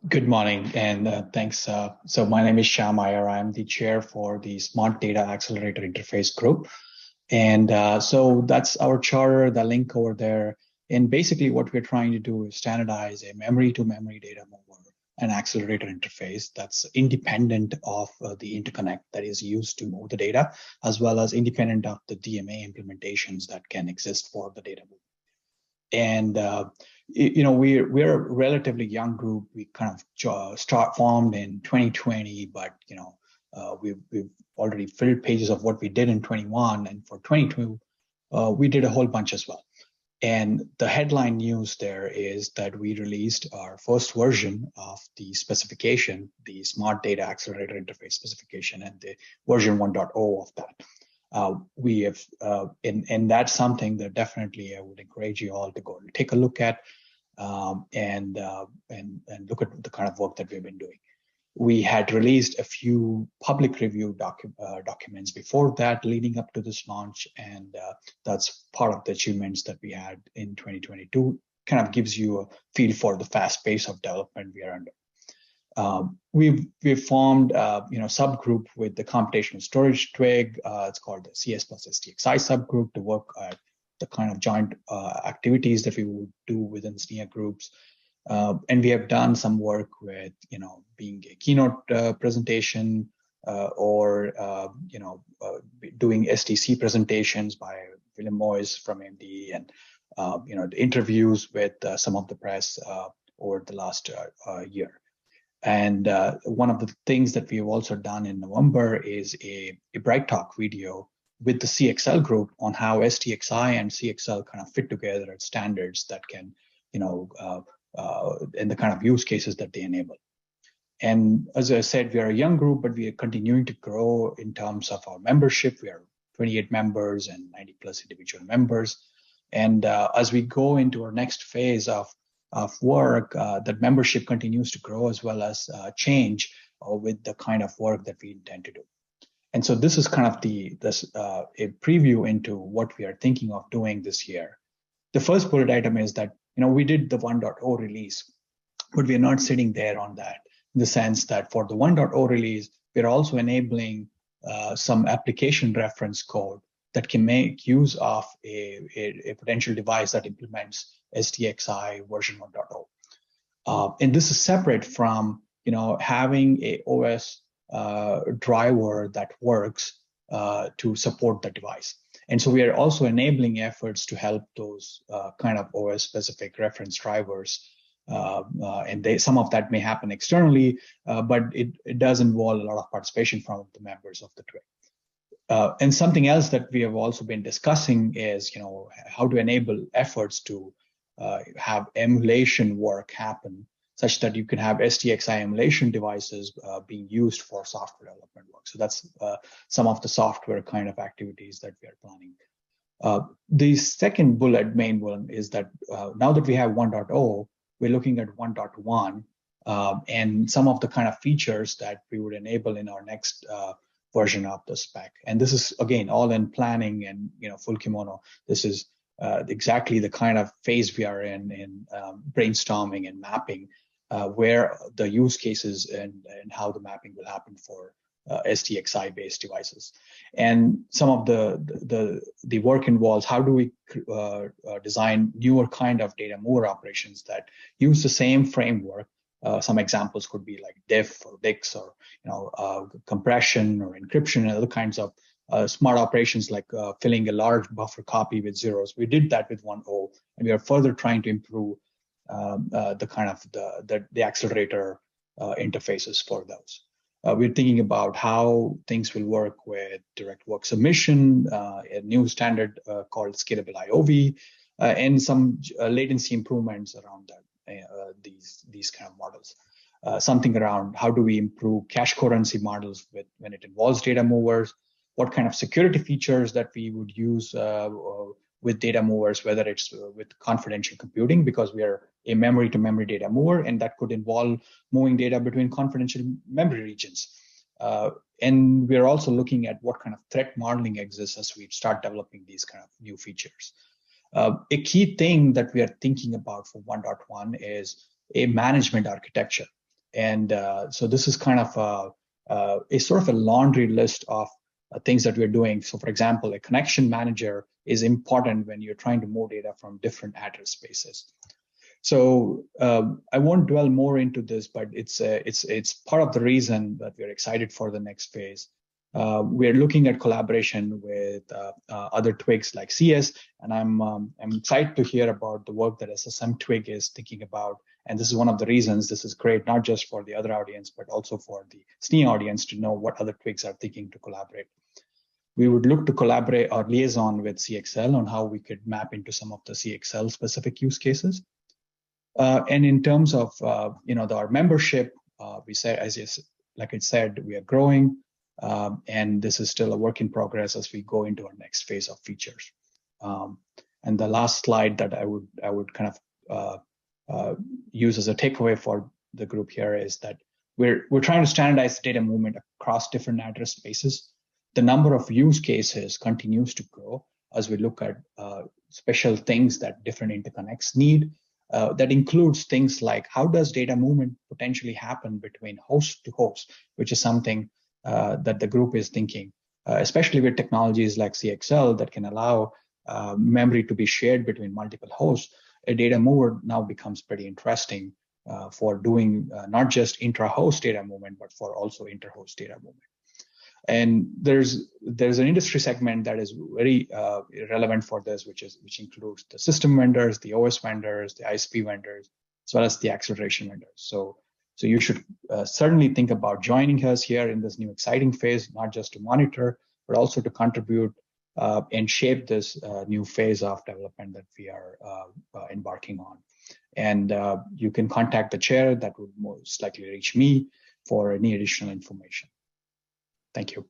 Good morning, and thanks. So my name is Shyam Iyer. I'm the chair for the Smart Data Accelerator Interface group. And so that's our charter, the link over there. And basically what we're trying to do is standardize a memory-to-memory data mover and accelerator interface that's independent of the interconnect that is used to move the data, as well as independent of the DMA implementations that can exist for the data mover. And we're a relatively young group. We kind of formed in 2020, but we've already filled pages of what we did in 21, and for 22 we did a whole bunch as well. And the headline news there is that we released our first version of the specification, the Smart Data Accelerator Interface specification, and the version 1.0 of that. We have, and that's something that definitely I would encourage you all to go and take a look at, and look at the kind of work that we've been doing. We had released a few public review documents before that, leading up to this launch, and that's part of the achievements that we had in 2022. Kind of gives you a feel for the fast pace of development we are under. We've formed subgroup with the computational storage TWG. It's called the CS plus SDXI subgroup to work at the kind of joint activities that we would do within SNIA groups. And we have done some work with, being a keynote presentation or doing STC presentations by William Moyes from MD, and the interviews with some of the press over the last year. And one of the things that we have also done in November is a Bright Talk video with the CXL group on how SDXI and CXL kind of fit together at standards that can, and the kind of use cases that they enable. And as I said, we are a young group, but we are continuing to grow in terms of our membership. We are 28 members and 90 plus individual members. And as we go into our next phase of work, that membership continues to grow as well as change with the kind of work that we intend to do. And so this is kind of a preview into what we are thinking of doing this year. The first bullet item is that we did the 1.0 release, but we are not sitting there on that, in the sense that for the 1.0 release, we're also enabling some application reference code that can make use of a potential device that implements SDXI version 1.0. And this is separate from having a OS driver that works to support the device. And so we are also enabling efforts to help those kind of OS specific reference drivers. And some of that may happen externally, but it does involve a lot of participation from the members of the TWG. And something else that we have also been discussing is, how to enable efforts to have emulation work happen, such that you can have SDXI emulation devices being used for software development work. So that's some of the software kind of activities that we are planning. The second main one is that now that we have 1.0, we're looking at 1.1 and some of the kind of features that we would enable in our next version of the spec. And this is, again, all in planning and full kimono. This is exactly the kind of phase we are in brainstorming and mapping where the use cases and how the mapping will happen for SDXI based devices. And some of the work involves how do we design newer kind of data mover operations that use the same framework. Some examples could be like diff or dix or compression or encryption and other kinds of smart operations like filling a large buffer copy with zeros. We did that with 1.0, and we are further trying to improve the kind of the accelerator interfaces for those. We're thinking about how things will work with direct work submission, a new standard called scalable IOV, and some latency improvements around that, these kind of models. Something around how do we improve cache coherency models when it involves data movers, what kind of security features that we would use with data movers, whether it's with confidential computing, because we are a memory-to-memory data mover, and that could involve moving data between confidential memory regions. And we're also looking at what kind of threat modeling exists as we start developing these kind of new features. A key thing that we are thinking about for 1.1 is a management architecture. And so this is kind of a sort of a laundry list of things that we're doing. So for example, a connection manager is important when you're trying to move data from different address spaces. So I won't dwell more into this, but it's part of the reason that we're excited for the next phase. We're looking at collaboration with other TWGs like CS, and I'm excited to hear about the work that SSM TWG is thinking about. And this is one of the reasons this is great, not just for the other audience, but also for the SNIA audience to know what other TWGs are thinking to collaborate. We would look to collaborate or liaison with CXL on how we could map into some of the CXL specific use cases. And in terms of our membership, we said, like I said, we are growing, and this is still a work in progress as we go into our next phase of features. And the last slide that I would kind of use as a takeaway for the group here is that we're trying to standardize data movement across different address spaces. The number of use cases continues to grow as we look at special things that different interconnects need. That includes things like how does data movement potentially happen between host to host, which is something that the group is thinking, especially with technologies like CXL that can allow memory to be shared between multiple hosts. A data mover now becomes pretty interesting for doing not just intra-host data movement, but for also inter-host data movement. And there's an industry segment that is very relevant for this, which includes the system vendors, the OS vendors, the ISP vendors, as well as the acceleration vendors. So you should certainly think about joining us here in this new exciting phase, not just to monitor, but also to contribute and shape this new phase of development that we are embarking on. And you can contact the chair. That would most likely reach me for any additional information. Thank you.